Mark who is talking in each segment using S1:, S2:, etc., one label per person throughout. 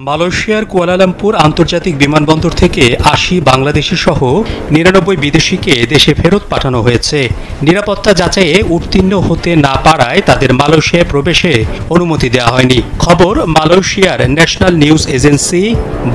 S1: মালয়েশিয়ার কুয়ালালামপুর আন্তর্জাতিক বিমানবন্দর থেকে ৮০ বাংলাদেশি সহ ৯৯ বিদেশিকে দেশে ফেরত পাঠানো হয়েছে। নিরাপত্তা যাচাইয়ে উত্তীর্ণ হতে না পারায় তাদের মালয়েশিয়ায় প্রবেশে অনুমতি দেওয়া হয়নি। খবর মালয়েশিয়ার ন্যাশনাল নিউজ এজেন্সি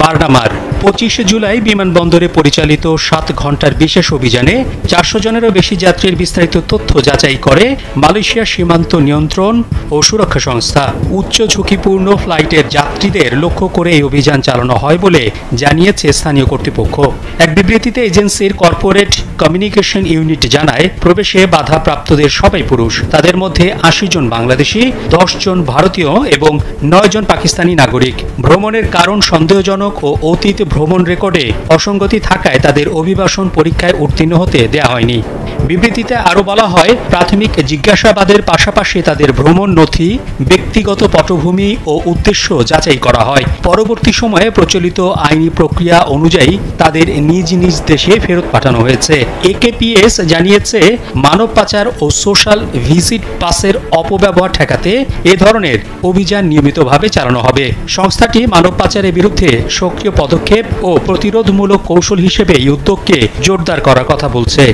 S1: বার্নামার। ২৫ জুলাই বিমানবন্দরে পরিচালিত ৭ ঘণ্টার বিশেষ অভিযানে ৪০০ জনেরও বেশি যাত্রীর বিস্তারিত তথ্য যাচাই করে মালয়েশিয়া সীমান্ত নিয়ন্ত্রণ ও সুরক্ষা সংস্থা। উচ্চ ঝুঁকিপূর্ণ ফ্লাইটের যাত্রীদের লক্ষ্য করে এই অভিযান চালানো হয় বলে জানিয়েছে স্থানীয় কর্তৃপক্ষ। এক বিবৃতিতে এজেন্সির কর্পোরেট কমিউনিকেশন ইউনিট জানায়, প্রবেশে বাধাপ্রাপ্তদের সবাই পুরুষ। তাদের মধ্যে ৮০ জন বাংলাদেশি, ১০ জন ভারতীয় এবং ৯ জন পাকিস্তানি নাগরিক। ভ্রমণের কারণ সন্দেহজনক ও অতীত ভ্রমণ রেকর্ডে অসঙ্গতি থাকায় তাদের অভিবাসন পরীক্ষায় উত্তীর্ণ হতে দেওয়া হয়নি। বিবৃতিতে আরও বলা হয়, প্রাথমিক জিজ্ঞাসাবাদের পাশাপাশি তাদের ভ্রমণ নথি, ব্যক্তিগত পটভূমি ও উদ্দেশ্য যাচাই করা হয়। পরবর্তী সময়ে প্রচলিত আইনি প্রক্রিয়া অনুযায়ী তাদের নিজ নিজ দেশে ফেরত পাঠানো হয়েছে। একেপিএস জানিয়েছে, মানব পাচার ও সোশ্যাল ভিজিট পাসের অপব্যবহার ঠেকাতে এ ধরনের অভিযান নিয়মিতভাবে চালানো হবে। সংস্থাটি মানব পাচারের বিরুদ্ধে সক্রিয় পদক্ষেপ ও প্রতিরোধমূলক কৌশল হিসেবে এই উদ্যোগকে জোরদার করার কথা বলছে।